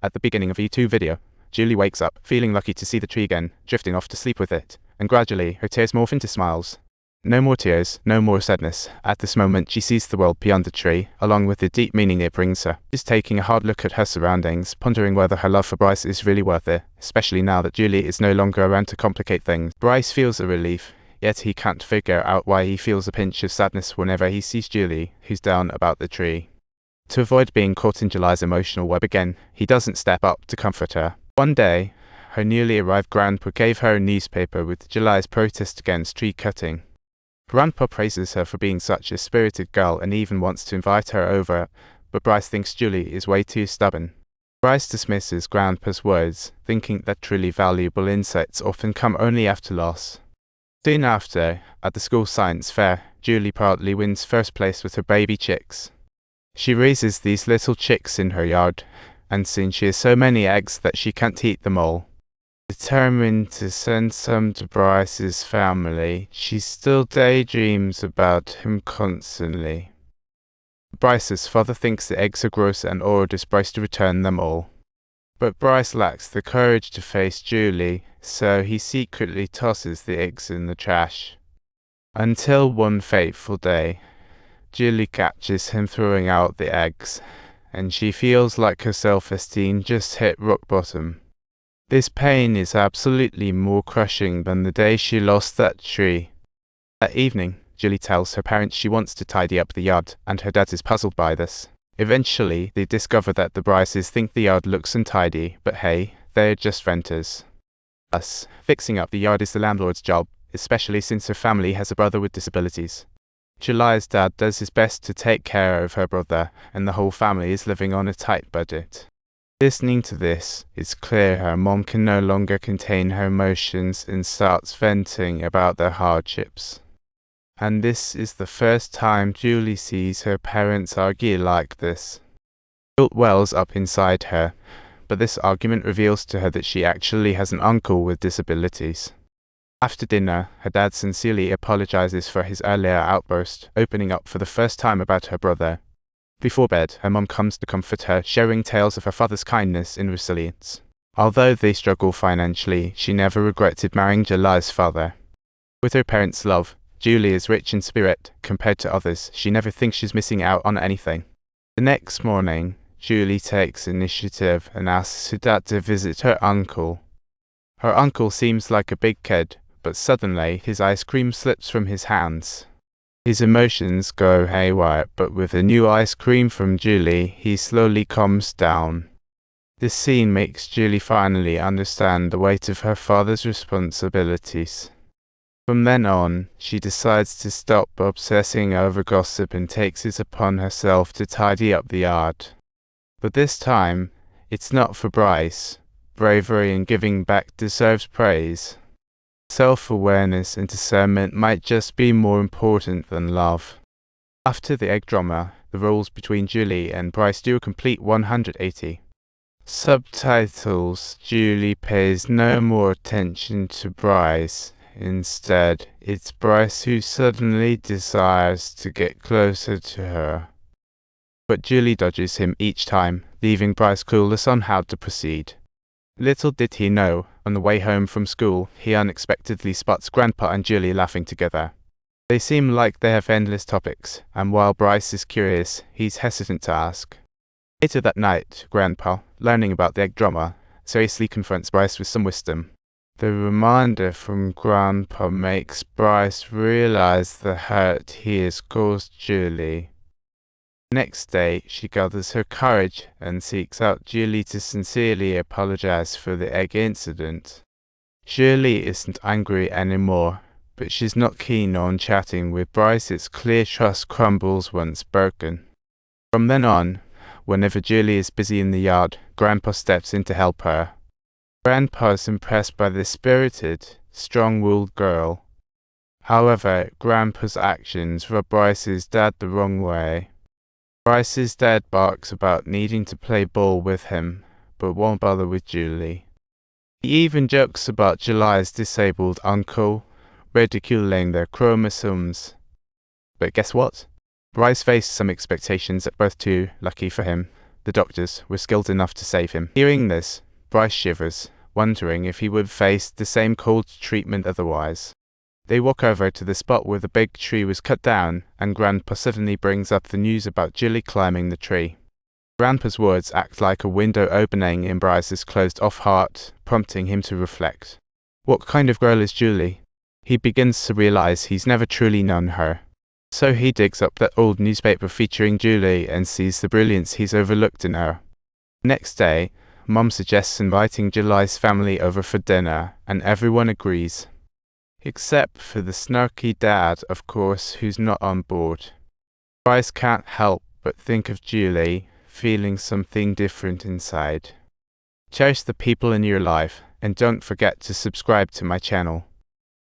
At the beginning of E2 video, Juli wakes up, feeling lucky to see the tree again, drifting off to sleep with it, and gradually her tears morph into smiles. No more tears, no more sadness. At this moment she sees the world beyond the tree, along with the deep meaning it brings her. She's taking a hard look at her surroundings, pondering whether her love for Bryce is really worth it, especially now that Juli is no longer around to complicate things. Bryce feels a relief, yet he can't figure out why he feels a pinch of sadness whenever he sees Juli, who's down about the tree. To avoid being caught in Juli's emotional web again, he doesn't step up to comfort her. One day, her newly arrived grandpa gave her a newspaper with Juli's protest against tree cutting. Grandpa praises her for being such a spirited girl and even wants to invite her over, but Bryce thinks Juli is way too stubborn. Bryce dismisses Grandpa's words, thinking that truly valuable insights often come only after loss. Soon after, at the school science fair, Juli proudly wins first place with her baby chicks. She raises these little chicks in her yard, and soon she has so many eggs that she can't eat them all. Determined to send some to Bryce's family, she still daydreams about him constantly. Bryce's father thinks the eggs are gross and orders Bryce to return them all. But Bryce lacks the courage to face Juli, so he secretly tosses the eggs in the trash. Until one fateful day, Juli catches him throwing out the eggs, and she feels like her self-esteem just hit rock bottom. This pain is absolutely more crushing than the day she lost that tree. That evening, Juli tells her parents she wants to tidy up the yard, and her dad is puzzled by this. Eventually, they discover that the Bryces think the yard looks untidy, but hey, they're just renters. Thus, fixing up the yard is the landlord's job, especially since her family has a brother with disabilities. Juli's dad does his best to take care of her brother, and the whole family is living on a tight budget. Listening to this, it's clear her mom can no longer contain her emotions and starts venting about their hardships. And this is the first time Juli sees her parents argue like this. Guilt wells up inside her, but this argument reveals to her that she actually has an uncle with disabilities. After dinner, her dad sincerely apologizes for his earlier outburst, opening up for the first time about her brother. Before bed, her mom comes to comfort her, sharing tales of her father's kindness and resilience. Although they struggle financially, she never regretted marrying Juli's father. With her parents' love, Juli is rich in spirit. Compared to others, she never thinks she's missing out on anything. The next morning, Juli takes initiative and asks her dad to visit her uncle. Her uncle seems like a big kid, but suddenly his ice cream slips from his hands. His emotions go haywire, but with the new ice cream from Juli, he slowly calms down. This scene makes Juli finally understand the weight of her father's responsibilities. From then on, she decides to stop obsessing over gossip and takes it upon herself to tidy up the yard. But this time, it's not for Bryce. Bravery and giving back deserves praise. Self-awareness and discernment might just be more important than love. After the egg drama, the roles between Juli and Bryce do a complete 180. Subtitles: Juli pays no more attention to Bryce. Instead, it's Bryce who suddenly desires to get closer to her. But Juli dodges him each time, leaving Bryce clueless on how to proceed. Little did he know, on the way home from school, he unexpectedly spots Grandpa and Juli laughing together. They seem like they have endless topics, and while Bryce is curious, he's hesitant to ask. Later that night, Grandpa, learning about the egg drama, seriously confronts Bryce with some wisdom. The reminder from Grandpa makes Bryce realize the hurt he has caused Juli. Next day, she gathers her courage and seeks out Juli to sincerely apologize for the egg incident. Juli isn't angry anymore, but she's not keen on chatting with Bryce. It's clear trust crumbles once broken. From then on, whenever Juli is busy in the yard, Grandpa steps in to help her. Grandpa is impressed by this spirited, strong-willed girl. However, Grandpa's actions rub Bryce's dad the wrong way. Bryce's dad barks about needing to play ball with him, but won't bother with Juli. He even jokes about Juli's disabled uncle, ridiculing their chromosomes. But guess what? Bryce faced some expectations at birth too, lucky for him. The doctors were skilled enough to save him. Hearing this, Bryce shivers, wondering if he would face the same cold treatment otherwise. They walk over to the spot where the big tree was cut down, and Grandpa suddenly brings up the news about Juli climbing the tree. Grandpa's words act like a window opening in Bryce's closed-off heart, prompting him to reflect. What kind of girl is Juli? He begins to realize he's never truly known her. So he digs up that old newspaper featuring Juli and sees the brilliance he's overlooked in her. Next day, Mom suggests inviting Juli's family over for dinner, and everyone agrees. Except for the snarky dad, of course, who's not on board. Bryce can't help but think of Juli, feeling something different inside. Cherish the people in your life, and don't forget to subscribe to my channel.